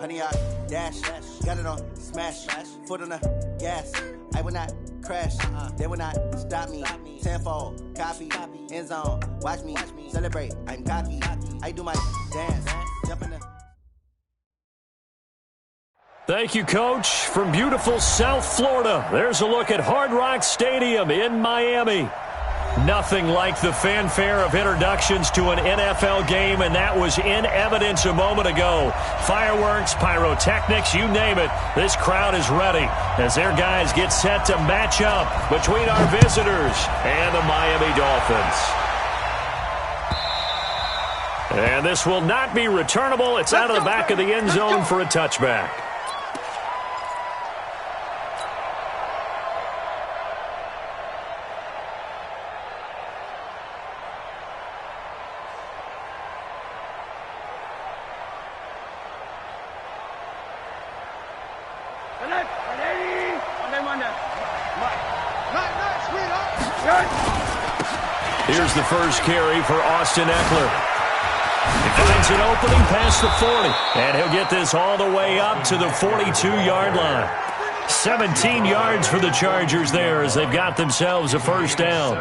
Honey, I dash, got it on, smash, foot on the gas. I will not crash, they will not stop me. Tenfold, copy, end zone, watch me celebrate. I'm cocky, I do my dance, jump in the. Thank you, Coach. From beautiful South Florida, there's a look at Hard Rock Stadium in Miami. Nothing like the fanfare of introductions to an NFL game, and that was in evidence a moment ago. Fireworks, pyrotechnics, you name it. This crowd is ready as their guys get set to match up between our visitors and the Miami Dolphins. And this will not be returnable. It's out of the back of the end zone for a touchback. Here's the first carry for Austin Eckler. He finds an opening past the 40, and he'll get this all the way up to the 42-yard line. 17 yards for the Chargers there as they've got themselves a first down.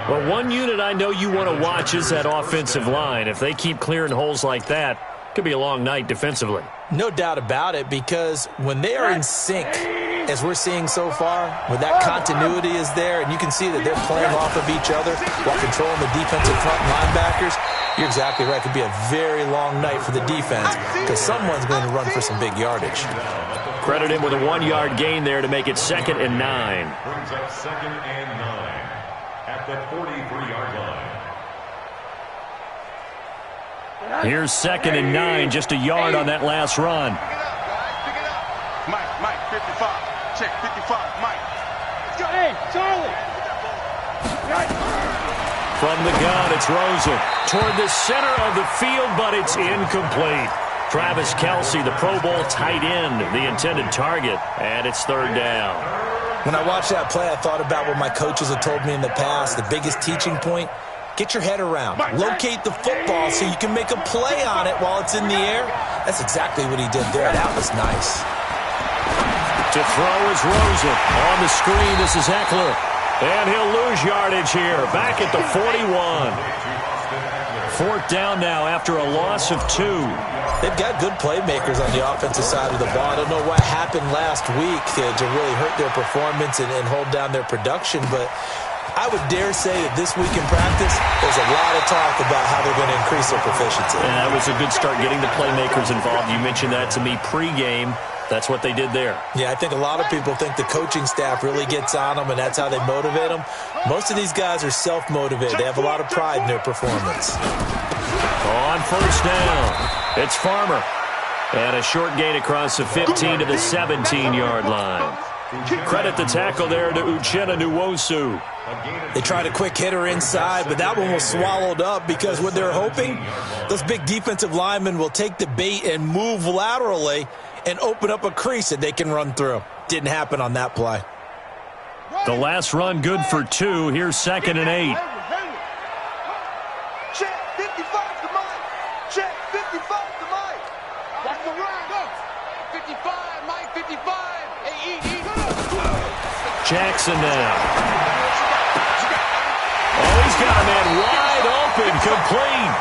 Well, one unit I know you want to watch is that offensive line. If they keep clearing holes like that, it could be a long night defensively. No doubt about it, because when they are in sync, as we're seeing so far, when that continuity is there, and you can see that they're playing off of each other while controlling the defensive front linebackers, you're exactly right. It could be a very long night for the defense because someone's going to run for some big yardage. Credit him with a 1-yard gain there to make it 2nd and 9. Brings up 2nd and 9 at the 43-yard line. Here's 2nd and 9, just a yard on that last run. Pick it up. Mike, 55. Check, 55, Mike. Let's go. Hey, Charlie. From the gun, it's Rosen toward the center of the field, but it's incomplete. Travis Kelce, the Pro Bowl tight end, the intended target, and it's 3rd down. When I watched that play, I thought about what my coaches have told me in the past. The biggest teaching point, get your head around. Locate the football so you can make a play on it while it's in the air. That's exactly what he did there. That was nice. To throw is Rosen. On the screen, this is Eckler. And he'll lose yardage here. Back at the 41. 4th down now after a loss of 2. They've got good playmakers on the offensive side of the ball. I don't know what happened last week to really hurt their performance and hold down their production, but I would dare say that this week in practice, there's a lot of talk about how they're going to increase their proficiency. And that was a good start getting the playmakers involved. You mentioned that to me pregame. That's what they did there. Yeah, I think a lot of people think the coaching staff really gets on them, and that's how they motivate them. Most of these guys are self-motivated. They have a lot of pride in their performance. On 1st down, it's Farmer. And a short gain across the 15 to the 17-yard line. Credit the tackle there to Uchenna Nwosu. They tried a quick hitter inside, but that one was swallowed up because what they're hoping, those big defensive linemen will take the bait and move laterally and open up a crease that they can run through. Didn't happen on that play. The last run good for 2. Here's 2nd and 8. Check, 55 to Mike. Check, 55 to Mike. Watch the run. Go. 55, Mike, 55. Hey, eat. Jackson now. Oh, he's got a man wide open, complete.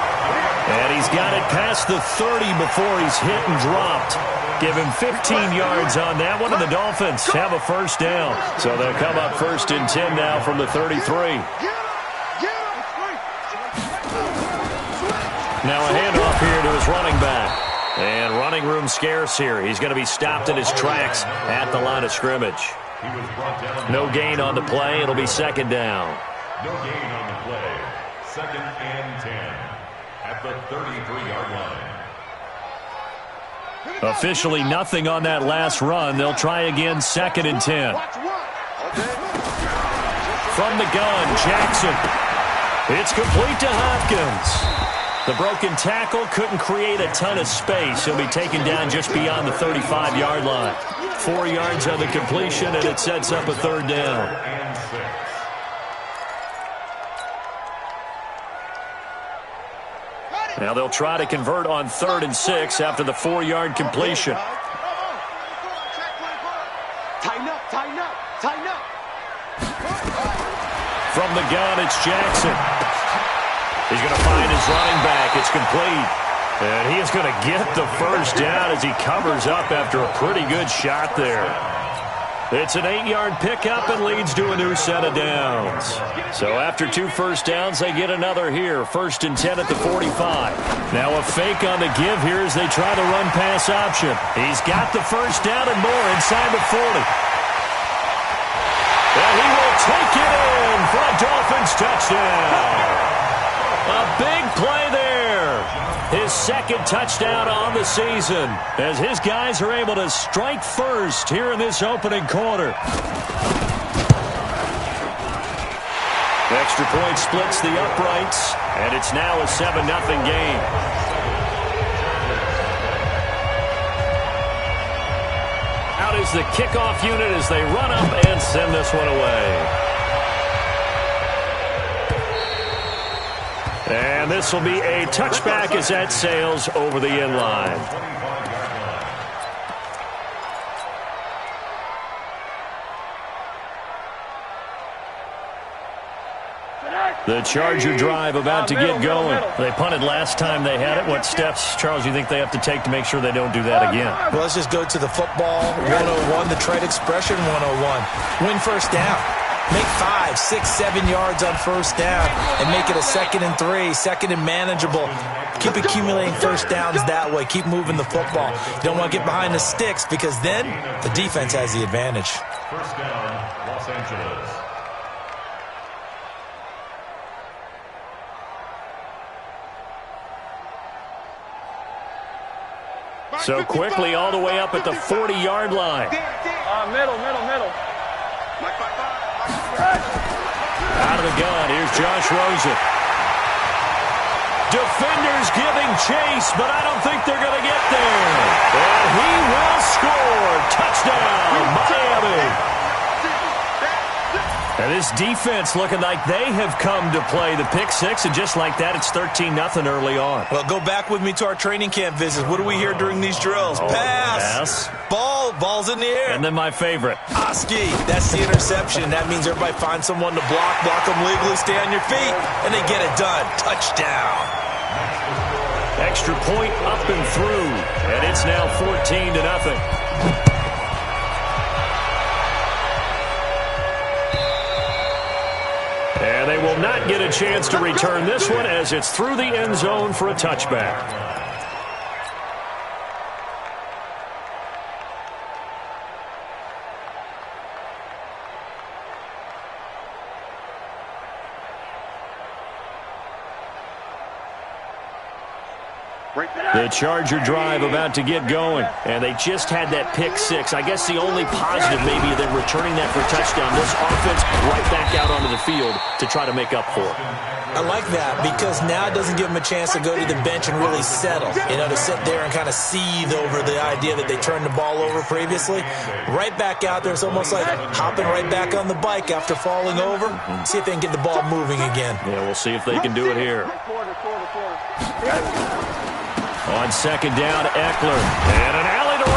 And he's got it past the 30 before he's hit and dropped. Give him 15 yards on that one, and the Dolphins have a first down. So they'll come up 1st and 10 now from the 33. Now a handoff here to his running back. And running room scarce here. He's going to be stopped in his tracks at the line of scrimmage. No gain on the play. It'll be 2nd down. No gain on the play. 2nd and 10 at the 33-yard line. Officially nothing on that last run. They'll try again 2nd and 10. From the gun, Jackson. It's complete to Hopkins. The broken tackle couldn't create a ton of space. He'll be taken down just beyond the 35-yard line. 4 yards on the completion, and it sets up a 3rd down. Now they'll try to convert on 3rd and 6 after the 4-yard completion. Tighten up, tighten up, tighten up. From the gun, it's Jackson. He's going to find his running back. It's complete. And he is going to get the first down as he covers up after a pretty good shot there. It's an 8-yard pickup and leads to a new set of downs. So after 2 first downs, they get another here. 1st and 10 at the 45. Now a fake on the give here as they try the run-pass option. He's got the first down and more inside the 40. And he will take it in for a Dolphins touchdown. A big play there. His 2nd touchdown on the season as his guys are able to strike first here in this opening quarter. The extra point splits the uprights, and it's now a 7-0 game. Out is the kickoff unit as they run up and send this one away. And this will be a touchback as that sails over the end line. The Charger drive about to get going. They punted last time they had it. What steps, Charles, you think they have to take to make sure they don't do that again? Well, let's just go to the football 101, the trade expression 101. Win first down. Make 5, 6, 7 yards on first down and make it a 2nd and 3, 2nd and manageable. Keep accumulating first downs that way. Keep moving the football. You don't want to get behind the sticks because then the defense has the advantage. First down, Los Angeles. So quickly all the way up at the 40-yard line. Middle. Out of the gun, here's Josh Rosen. Defenders giving chase, but I don't think they're going to get there. And he will score. Touchdown, Miami. And this defense looking like they have come to play the pick 6, and just like that, it's 13-0 early on. Well, go back with me to our training camp visits. What do we hear during these drills? Pass. Ball's in the air. And then my favorite. Oski, that's the interception. That means everybody finds someone to block them legally, stay on your feet, and they get it done. Touchdown. Extra point up and through, and it's now 14-0. And they will not get a chance to return this one as it's through the end zone for a touchback. The Charger drive about to get going, and they just had that pick 6. I guess the only positive maybe than returning that for a touchdown, this offense right back out onto the field to try to make up for it. I like that because now it doesn't give them a chance to go to the bench and really settle, to sit there and kind of seethe over the idea that they turned the ball over previously. Right back out there, it's almost like hopping right back on the bike after falling over. See if they can get the ball moving again. Yeah, we'll see if they can do it here. On 2nd down, Eckler. And an alley to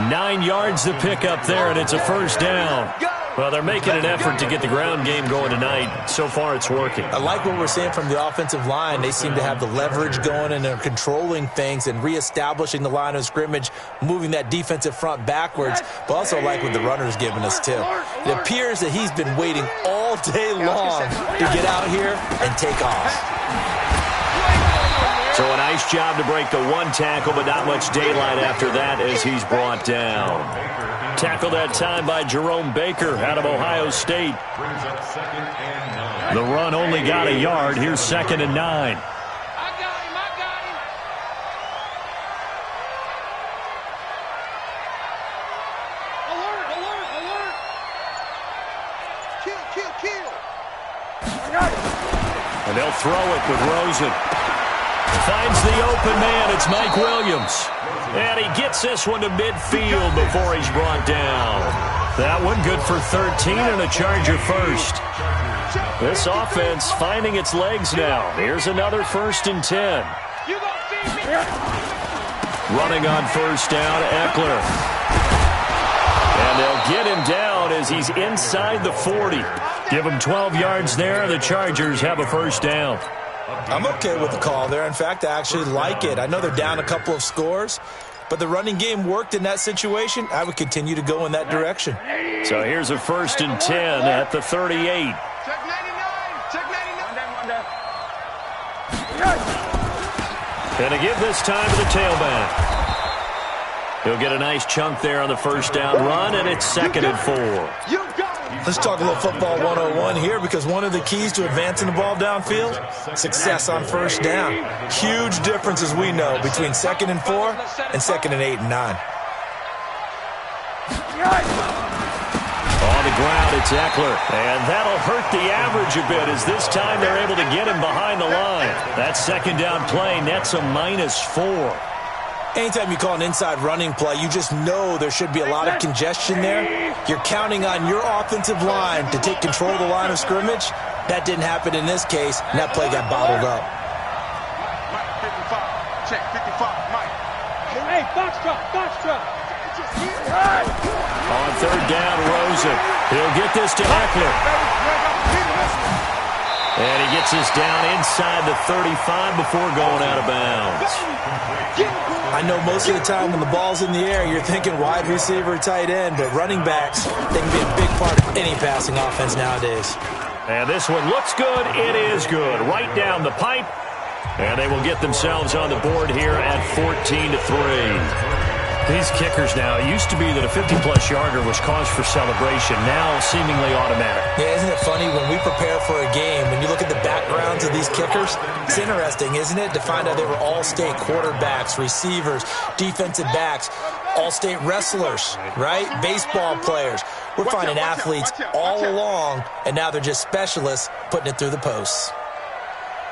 run. 9 yards to pick up there, and it's a first down. Well, they're making an effort to get the ground game going tonight. So far, it's working. I like what we're seeing from the offensive line. They seem to have the leverage going, and they're controlling things and reestablishing the line of scrimmage, moving that defensive front backwards, but also like what the runner's giving us, too. It appears that he's been waiting all day long to get out here and take off. So a nice job to break the 1 tackle, but not much daylight after that as he's brought down. Tackle that time by Jerome Baker out of Ohio State. The run only got a yard. Here's 2nd and 9. I got him. Alert. Kill. And they'll throw it with Rosen. Finds the open man. It's Mike Williams. And he gets this one to midfield before he's brought down. That one good for 13 and a Charger first. This offense finding its legs now. Here's another 1st and 10. Running on 1st down, Eckler. And they'll get him down as he's inside the 40. Give him 12 yards there. The Chargers have a 1st down. I'm okay with the call there. In fact, I actually like it. I know they're down a couple of scores, but the running game worked in that situation. I would continue to go in that direction. So here's a 1st and 10 at the 38. Check 99. Check 99. And to give this time to the tailback. He'll get a nice chunk there on the 1st down run, and it's 2nd and 4. Let's talk a little football 101 here, because one of the keys to advancing the ball downfield, success on 1st down. Huge difference, as we know, between 2nd and 4 and 2nd and 8 and 9. On the ground, it's Eckler, and that'll hurt the average a bit, as this time they're able to get him behind the line. That 2nd down play nets a -4. Anytime you call an inside running play, you just know there should be a lot of congestion there. You're counting on your offensive line to take control of the line of scrimmage. That didn't happen in this case, and that play got bottled up. Mike, 55. Check 55. Mike. Hey, box truck. On 3rd down, Rosen. He'll get this to Eckler. And he gets this down inside the 35 before going out of bounds. I know most of the time when the ball's in the air, you're thinking wide receiver, tight end, but running backs, they can be a big part of any passing offense nowadays. And this one looks good. It is good. Right down the pipe. And they will get themselves on the board here at 14-3. These kickers now, it used to be that a 50-plus yarder was cause for celebration, now seemingly automatic. Yeah, isn't it funny when we prepare for a game, when you look at the backgrounds of these kickers, it's interesting, isn't it, to find out they were all-state quarterbacks, receivers, defensive backs, all-state wrestlers, right? Baseball players. We're finding athletes all along, and now they're just specialists putting it through the posts.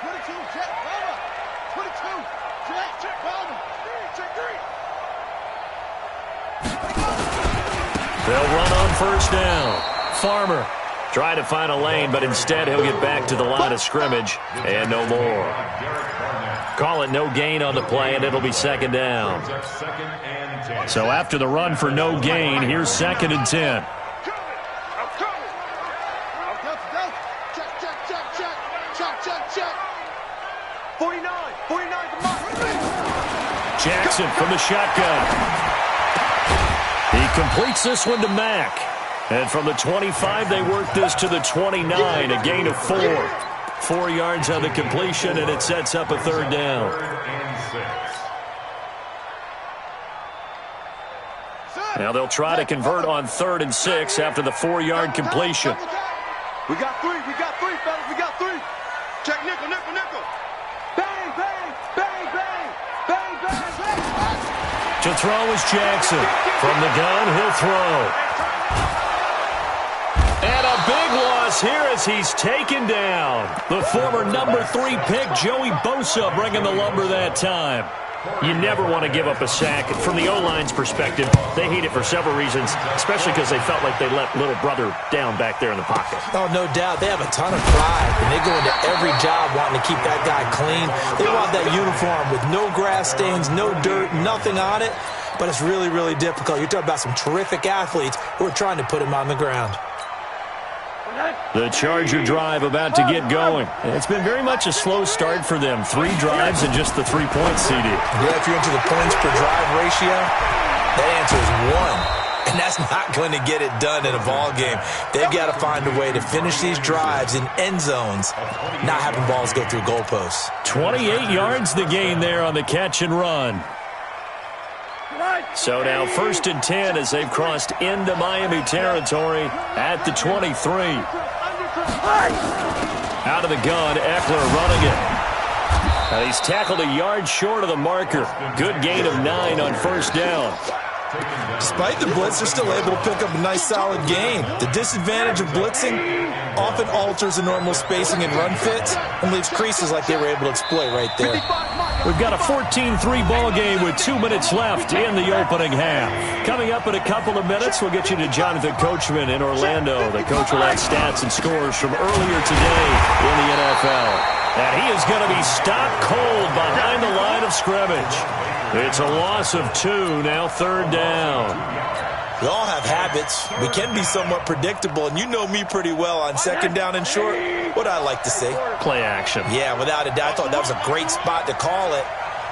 22, check, Palmer. 22, check, Palmer. Check 3. They'll run on 1st down. Farmer trying to find a lane, but instead he'll get back to the line of scrimmage and no more. Call it no gain on the play, and it'll be 2nd down. So after the run for no gain, here's 2nd and 10. Check. 49 to Mike. Jackson from the shotgun. He completes this one to Mack. And from the 25, they work this to the 29, a gain of 4. 4 yards on the completion, and it sets up a 3rd down. Now they'll try to convert on 3rd and 6 after the 4-yard completion. We got 3, fellas. We got 3. Check nickel. Bang, bang, bang, bang, bang, bang, bang. To throw is Jackson. From the gun, he'll throw. And a big loss here as he's taken down. The former number 3 pick, Joey Bosa, bringing the lumber that time. You never want to give up a sack. From the O-line's perspective, they hate it for several reasons, especially because they felt like they let little brother down back there in the pocket. Oh, no doubt. They have a ton of pride, and they go into every job wanting to keep that guy clean. They want that uniform with no grass stains, no dirt, nothing on it, but it's really, really difficult. You're talking about some terrific athletes who are trying to put him on the ground. The Charger drive about to get going. It's been very much a slow start for them. 3 drives and just the 3 points, CD. Yeah, if you're into the points per drive ratio, that answer is 1. And that's not going to get it done in a ball game. They've got to find a way to finish these drives in end zones, not having balls go through goalposts. 28 yards the gain there on the catch and run. So now 1st and 10 as they've crossed into Miami territory at the 23. Out of the gun, Eckler running it. And he's tackled a yard short of the marker. Good gain of 9 on 1st down. Despite the blitz, they're still able to pick up a nice, solid gain. The disadvantage of blitzing often alters the normal spacing and run fits and leaves creases like they were able to exploit right there. We've got a 14-3 ball game with 2 minutes left in the opening half. Coming up in a couple of minutes, we'll get you to Jonathan Coachman in Orlando. The coach will have stats and scores from earlier today in the NFL. And he is going to be stopped cold behind the line of scrimmage. It's a loss of 2, now 3rd down. We all have habits. We can be somewhat predictable, and you know me pretty well on 2nd down and short. What I like to say? Play action. Yeah, without a doubt. I thought that was a great spot to call it.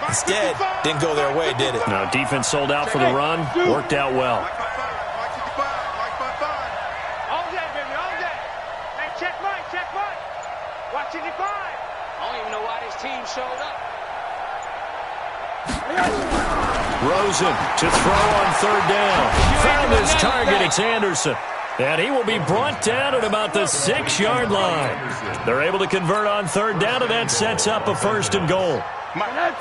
Instead, didn't go their way, did it? No, defense sold out for the run. Worked out well. All day, baby, all day. Hey, check Mike, check Mike. Watch 55. I don't even know why this team showed up. Rosen to throw on 3rd down. Found his target. It's Anderson. And he will be brought down at about the 6-yard line. They're able to convert on 3rd down, and that sets up a 1st and goal.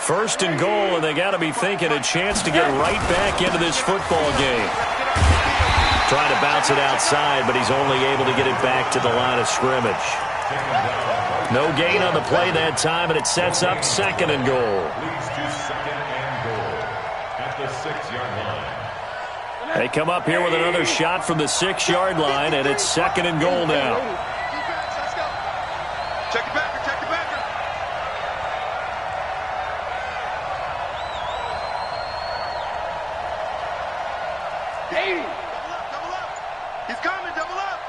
1st and goal, and they got to be thinking a chance to get right back into this football game. Trying to bounce it outside, but he's only able to get it back to the line of scrimmage. No gain on the play that time, and it sets up 2nd and goal. They come up here with another shot from the 6-yard line, and it's 2nd and goal now. Check the backer, check the backer. Double up. He's coming, double up.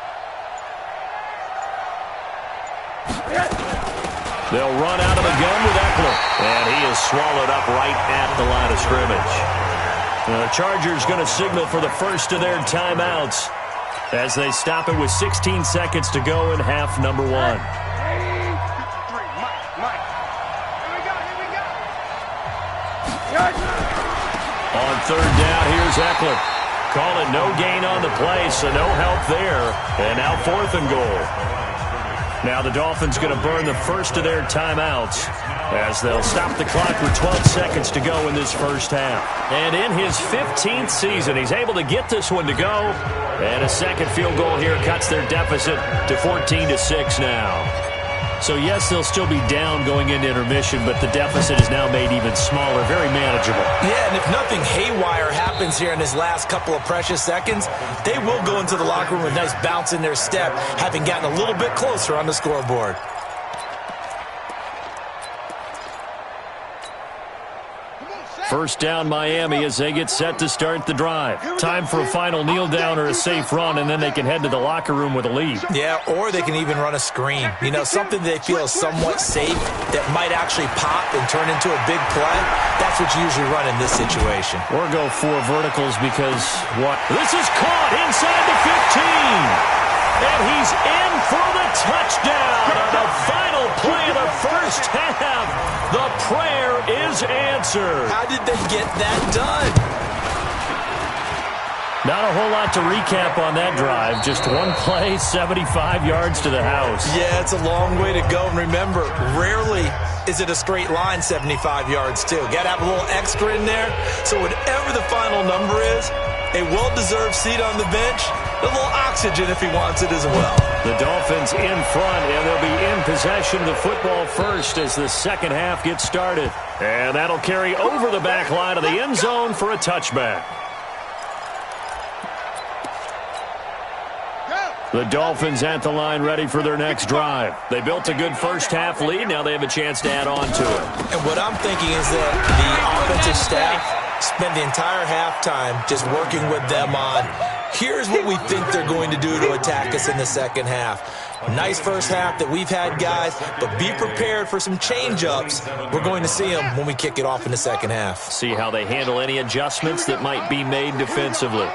They'll run out of the gun with Eckler, and he is swallowed up right at the line of scrimmage. The Chargers going to signal for the first of their timeouts as they stop it with 16 seconds to go in half number 1. Mike. Here we go. On 3rd down, here's Eckler. Call it no gain on the play, so no help there. And now 4th and goal. Now the Dolphins going to burn the first of their timeouts as they'll stop the clock with 12 seconds to go in this first half. And in his 15th season, he's able to get this one to go. And a 2nd field goal here cuts their deficit to 14-6 now. So, yes, they'll still be down going into intermission, but the deficit is now made even smaller, very manageable. Yeah, and if nothing haywire happens here in his last couple of precious seconds, they will go into the locker room with a nice bounce in their step, having gotten a little bit closer on the scoreboard. First down, Miami, as they get set to start the drive. Time for a final kneel down or a safe run, and then they can head to the locker room with a lead. Yeah, or they can even run a screen. You know, something they feel is somewhat safe that might actually pop and turn into a big play. That's what you usually run in this situation. Or go 4 verticals because what? This is caught inside the 15. And he's in for the touchdown on the final play of the first half. The prayer is answered. How did they get that done? Not a whole lot to recap on that drive. Just one play, 75 yards to the house. Yeah, it's a long way to go. And remember, rarely is it a straight line 75 yards, too. Got to have a little extra in there. So whatever the final number is, a well-deserved seat on the bench, a little oxygen if he wants it as well. The Dolphins in front, and they'll be in possession of the football first as the second half gets started. And that'll carry over the back line of the end zone for a touchback. The Dolphins at the line ready for their next drive. They built a good first half lead. Now they have a chance to add on to it. And what I'm thinking is that the offensive staff spend the entire halftime just working with them on, here's what we think they're going to do to attack us in the second half. Nice first half that we've had, guys, but be prepared for some change-ups. We're going to see them when we kick it off in the second half. See how they handle any adjustments that might be made defensively.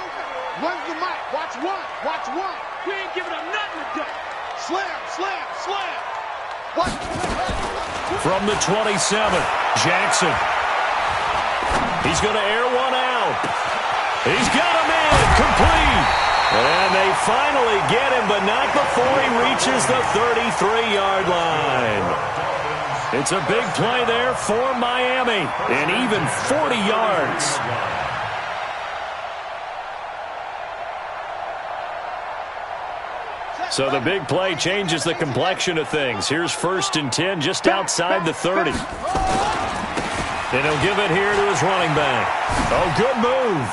Runs the mic. Watch one. Watch one. We ain't giving them nothing to do. Slam, slam, slam. What? From the 27, Jackson. He's going to air one out. He's got him in. Complete. And they finally get him, but not before he reaches the 33-yard line. It's a big play there for Miami, and even 40 yards. So the big play changes the complexion of things. Here's 1st and 10 just outside the 30. And he'll give it here to his running back. Oh, good move.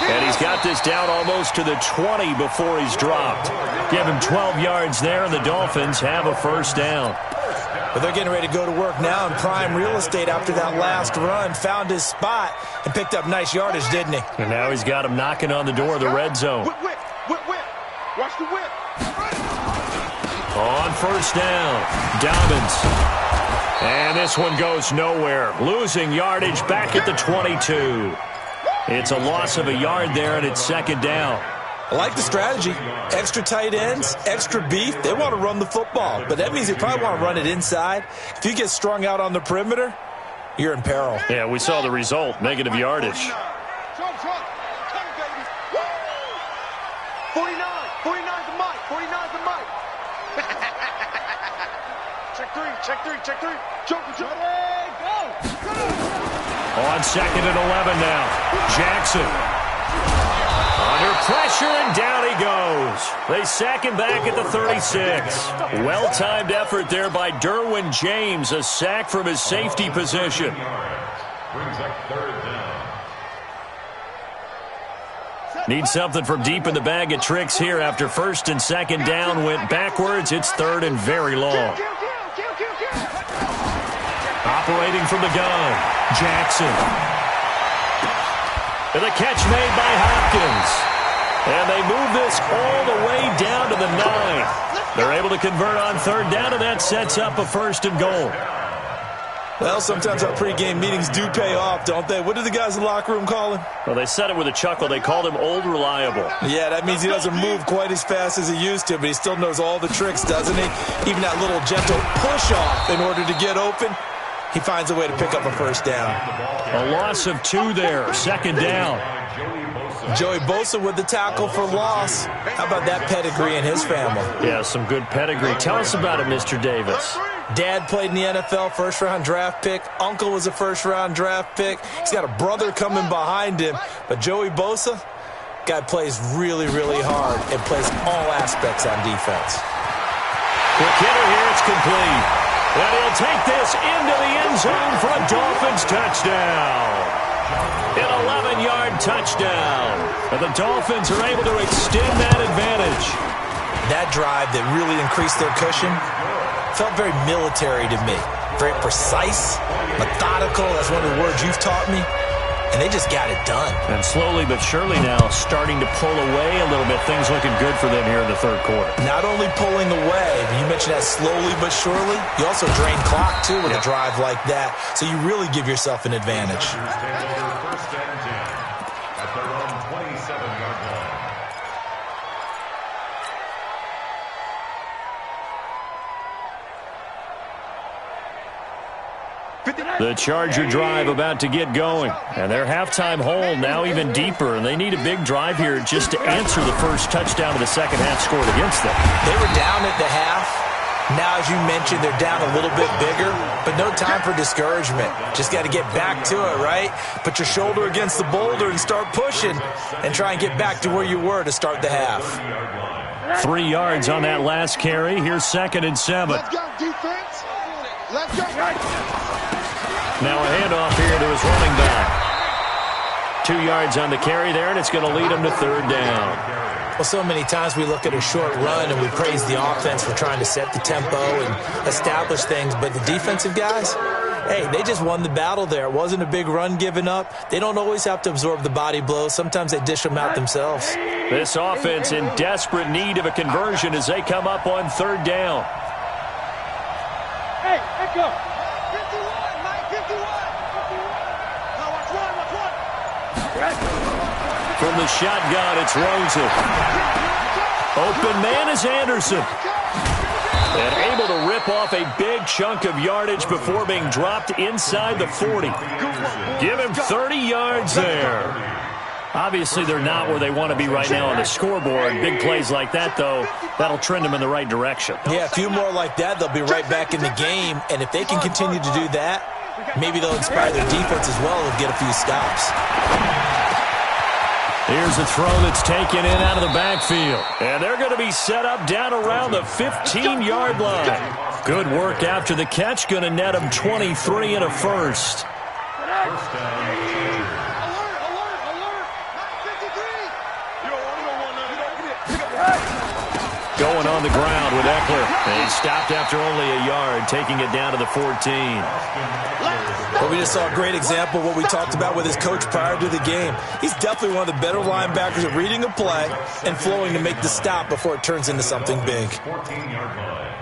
And he's got this down almost to the 20 before he's dropped. Give him 12 yards there, and the Dolphins have a 1st down. But they're getting ready to go to work now in prime real estate after that last run. Found his spot and picked up nice yardage, didn't he? And now he's got him knocking on the door of the red zone. Whip. Watch the whip. On 1st down, Dobbins. And this one goes nowhere. Losing yardage back at the 22. It's a loss of a yard there, and it's 2nd down. I like the strategy. Extra tight ends, extra beef. They want to run the football, but that means they probably want to run it inside. If you get strung out on the perimeter, you're in peril. Yeah, we saw the result, negative yardage. 49's the mic. 49's the mic. Check three. Joker. Go. On 2nd and 11 now. Jackson. Under pressure, and down he goes. They sack him back at the 36. Well-timed effort there by Derwin James. A sack from his safety position. Brings up 3rd down. Need something from deep in the bag of tricks here after 1st and 2nd down went backwards. It's 3rd and very long. Operating from the gun, Jackson. And the catch made by Hopkins. And they move this all the way down to the 9. They're able to convert on 3rd down, and that sets up a 1st and goal. Well, sometimes our pregame meetings do pay off, don't they? What do the guys in the locker room call him? Well, they said it with a chuckle. They called him Old Reliable. Yeah, that means he doesn't move quite as fast as he used to, but he still knows all the tricks, doesn't he? Even that little gentle push-off in order to get open. He finds a way to pick up a 1st down. A loss of 2 there, 2nd down. Joey Bosa with the tackle for loss. How about that pedigree in his family? Yeah, some good pedigree. Tell us about it, Mr. Davis. Dad played in the NFL, 1st-round draft pick. Uncle was a 1st-round draft pick. He's got a brother coming behind him. But Joey Bosa, guy plays really, really hard and plays all aspects on defense. Quick hitter here, it's complete. And he'll take this into the end zone for a Dolphins touchdown. An 11-yard touchdown. And the Dolphins are able to extend that advantage. That drive that really increased their cushion felt very military to me. Very precise, methodical. That's one of the words you've taught me. And they just got it done. And slowly but surely now starting to pull away a little bit. Things looking good for them here in the 3rd quarter. Not only pulling away, but you mentioned that slowly but surely. You also drain clock, too, with a drive like that. So you really give yourself an advantage. 1st and 10 at their own 27-yard line. The Charger drive about to get going. And their halftime hole now even deeper. And they need a big drive here just to answer the first touchdown of the second half scored against them. They were down at the half. Now, as you mentioned, they're down a little bit bigger. But no time for discouragement. Just got to get back to it, right? Put your shoulder against the boulder and start pushing. And try and get back to where you were to start the half. 3 yards on that last carry. Here's 2nd and 7. Let's go, defense. Let's go. Now a handoff here to his running back. 2 yards on the carry there, and it's going to lead him to 3rd down. Well, so many times we look at a short run and we praise the offense for trying to set the tempo and establish things, but the defensive guys, hey, they just won the battle there. It wasn't a big run given up. They don't always have to absorb the body blows. Sometimes they dish them out themselves. This offense in desperate need of a conversion as they come up on 3rd down. Hey, let's go. 51, Mike, 51. Now watch one. From the shotgun, it's Rosen. Open man is Anderson. And able to rip off a big chunk of yardage before being dropped inside the 40. Give him 30 yards there. Obviously, they're not where they want to be right now on the scoreboard. Big plays like that, though, that'll trend them in the right direction. Yeah, a few more like that, they'll be right back in the game. And if they can continue to do that, maybe they'll inspire their defense as well and get a few stops. Here's a throw that's taken in out of the backfield. And they're going to be set up down around the 15-yard line. Good work after the catch. Going to net them 23 and a first. First down. Going on the ground with Eckler. And he stopped after only a yard, taking it down to the 14. Well, we just saw a great example of what we talked about with his coach prior to the game. He's definitely one of the better linebackers at reading a play and flowing to make the stop before it turns into something big. 14-yard line.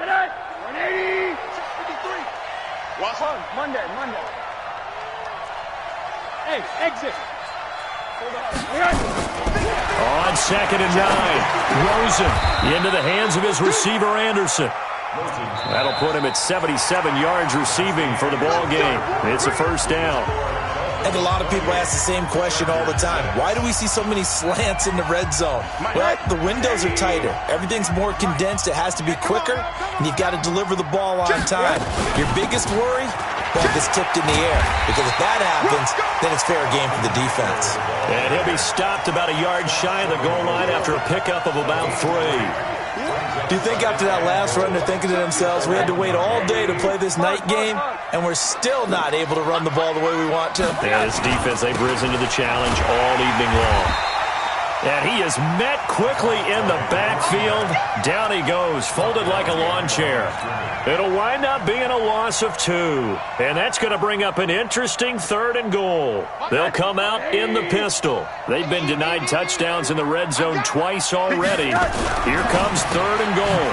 180. 653. Watch Monday. Hey, exit. On 2nd and 9. Rosen into the hands of his receiver, Anderson. That'll put him at 77 yards receiving for the ball game. It's a first down. And a lot of people ask the same question all the time. Why do we see so many slants in the red zone? Well, the windows are tighter. Everything's more condensed. It has to be quicker, and you've got to deliver the ball on time. Your biggest worry? Ball gets tipped in the air. Because if that happens, then it's fair game for the defense. And he'll be stopped about a yard shy of the goal line after a pickup of about 3. Do you think after that last run they're thinking to themselves, we had to wait all day to play this night game, and we're still not able to run the ball the way we want to? Yeah, this defense, they've risen to the challenge all evening long. And he is met quickly in the backfield. Down he goes, folded like a lawn chair. It'll wind up being a loss of 2. And that's going to bring up an interesting 3rd and goal. They'll come out in the pistol. They've been denied touchdowns in the red zone twice already. Here comes 3rd and goal.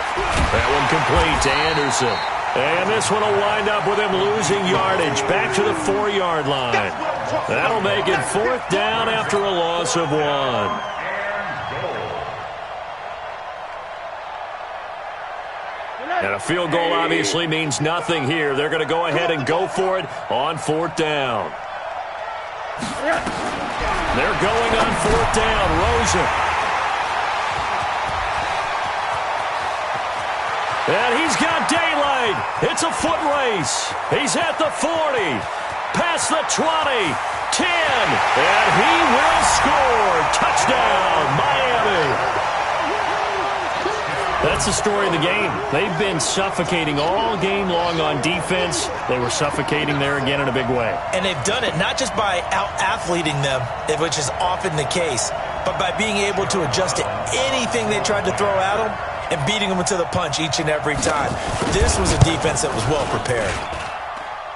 That one complete to Anderson. And this one will wind up with him losing yardage back to the 4-yard line. That'll make it 4th down after a loss of 1. And a field goal obviously means nothing here. They're going to go ahead and go for it on 4th down. They're going on 4th down. Rosen. And he's got daylight. It's a foot race. He's at the 40. Past the 20. 10. And he will score. Touchdown, Miami. That's the story of the game. They've been suffocating all game long on defense. They were suffocating there again in a big way. And they've done it not just by out-athleting them, which is often the case, but by being able to adjust to anything they tried to throw at them and beating them to the punch each and every time. This was a defense that was well prepared.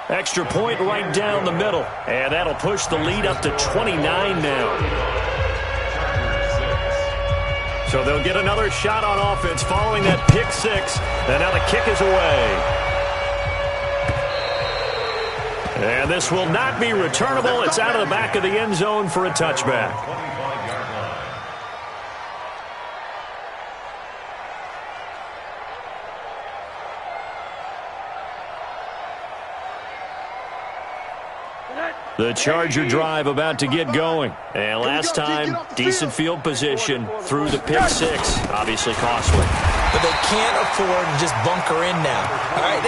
Extra point right down the middle. And that'll push the lead up to 29 now. So they'll get another shot on offense following that pick 6. And now the kick is away. And this will not be returnable. It's out of the back of the end zone for a touchback. The Charger drive about to get going. And last time, decent field position through the pick 6. Obviously costly. But they can't afford to just bunker in now. All right,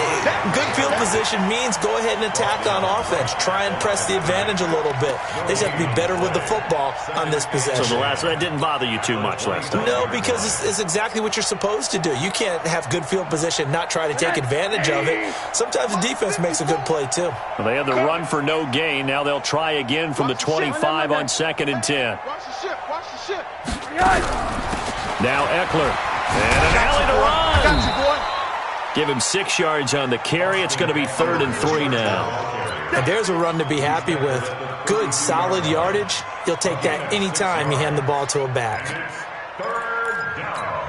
good field position means go ahead and attack on offense. Try and press the advantage a little bit. They just have to be better with the football on this possession. So that didn't bother you too much last time? No, because it's exactly what you're supposed to do. You can't have good field position, not try to take advantage of it. Sometimes the defense makes a good play, too. Well, they had the run for no gain. Now they'll try again from the 25 on 2nd and 10. Watch the ship. Watch the ship. Now Eckler. And an alley to run. I got you, boy. Give him 6 yards on the carry. It's going to be 3rd and 3 now. And there's a run to be happy with. Good, solid yardage. You'll take that anytime you hand the ball to a back. 3rd down.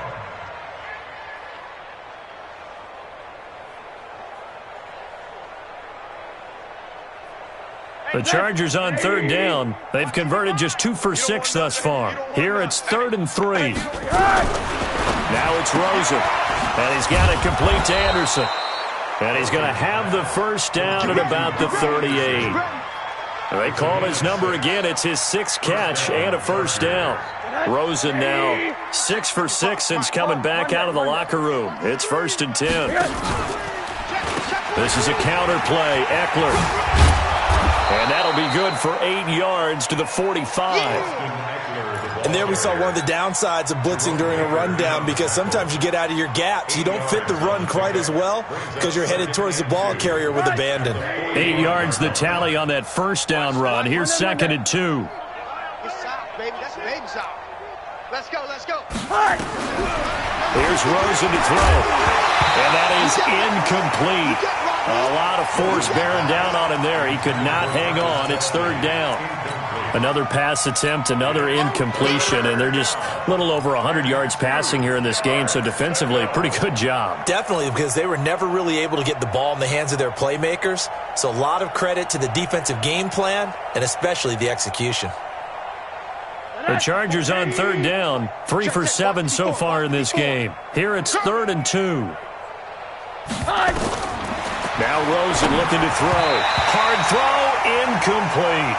The Chargers on 3rd down. They've converted just 2 for 6 thus far. Here it's 3rd and 3. Now it's Rosen. And he's got it complete to Anderson. And he's going to have the first down at about the 38. They call his number again. It's his 6th catch and a first down. Rosen now 6 for 6 since coming back out of the locker room. It's 1st and 10. This is a counter play. Eckler. And And that'll be good for 8 yards to the 45. And there we saw one of the downsides of blitzing during a rundown, because sometimes you get out of your gaps. You don't fit the run quite as well because you're headed towards the ball carrier with abandon. 8 yards the tally on that first down run. Here's 2nd and 2. Baby, that's baby sound. Let's go, let's go. Here's Rosen to throw. And that is incomplete. A lot of force bearing down on him there. He could not hang on. It's 3rd down. Another pass attempt, another incompletion, and they're just a little over 100 yards passing here in this game, so defensively, pretty good job. Definitely, because they were never really able to get the ball in the hands of their playmakers, so a lot of credit to the defensive game plan, and especially the execution. The Chargers on 3rd down, 3 for 7 so far in this game. Here it's 3rd and 2. Now Rosen looking to throw. Hard throw, incomplete.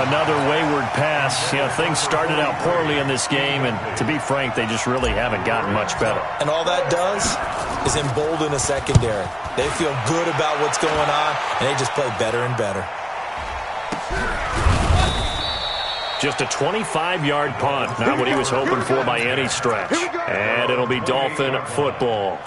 Another wayward pass. You know, things started out poorly in this game, and to be frank, they just really haven't gotten much better. And all that does is embolden a secondary. They feel good about what's going on, and they just play better and better. Just a 25-yard punt. Not what he was hoping for by any stretch. And it'll be Dolphin football.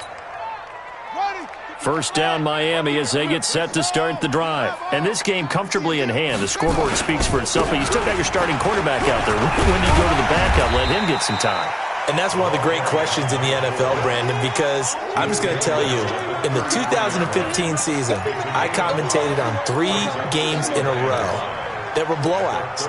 First down Miami as they get set to start the drive. And this game comfortably in hand. The scoreboard speaks for itself, but you still got your starting quarterback out there. When do you go to the backup? Let him get some time. And that's one of the great questions in the NFL, Brandon, because I'm just going to tell you, in the 2015 season, I commentated on 3 games in a row that were blowouts.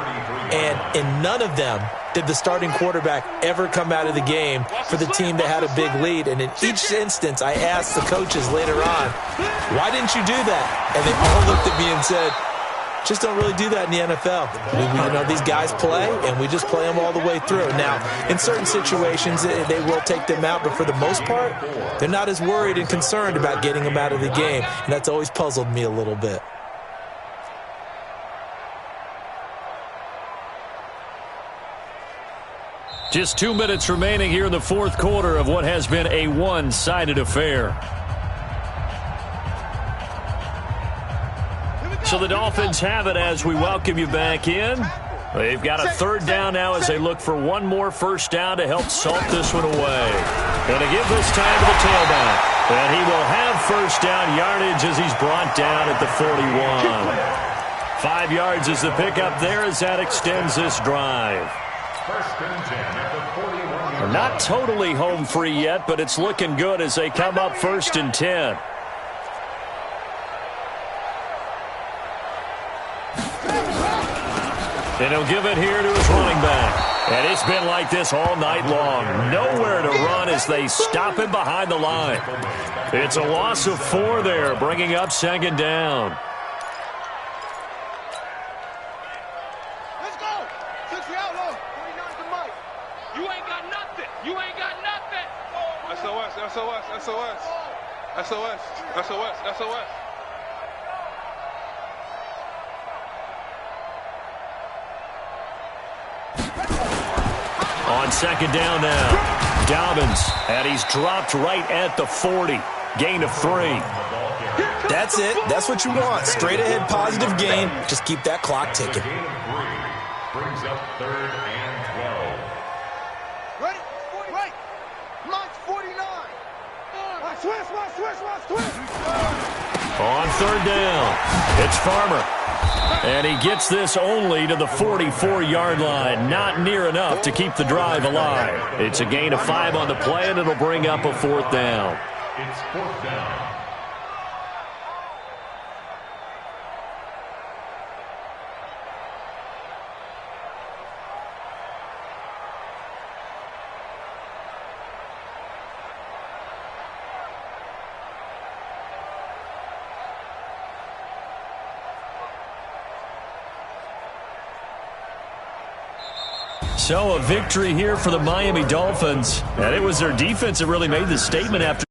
And in none of them did the starting quarterback ever come out of the game for the team that had a big lead. And in each instance, I asked the coaches later on, why didn't you do that? And they all looked at me and said, just don't really do that in the NFL. You know, these guys play, and we just play them all the way through. Now, in certain situations, they will take them out, but for the most part, they're not as worried and concerned about getting them out of the game. And that's always puzzled me a little bit. Just 2 minutes remaining here in the 4th quarter of what has been a one-sided affair. So the Dolphins have it as we welcome you back in. They've got a 3rd down now as they look for one more first down to help salt this one away. Going to give this time to the tailback. And he will have first down yardage as he's brought down at the 41. 5 yards is the pickup there as that extends this drive. Not totally home free yet, but it's looking good as they come up 1st and 10. And he'll give it here to his running back. And it's been like this all night long. Nowhere to run as they stop him behind the line. It's a loss of 4 there, bringing up 2nd down. SOS. On 2nd down now, Dobbins, and he's dropped right at the 40. Gain of 3. That's it. That's what you want. Straight ahead positive gain. Just keep that clock ticking. Brings up 3rd and 12. Ready? Right. March 49. Watch. On 3rd down, it's Farmer. And he gets this only to the 44-yard line. Not near enough to keep the drive alive. It's a gain of 5 on the play, and it'll bring up a 4th down. It's 4th down. So a victory here for the Miami Dolphins. And it was their defense that really made the statement after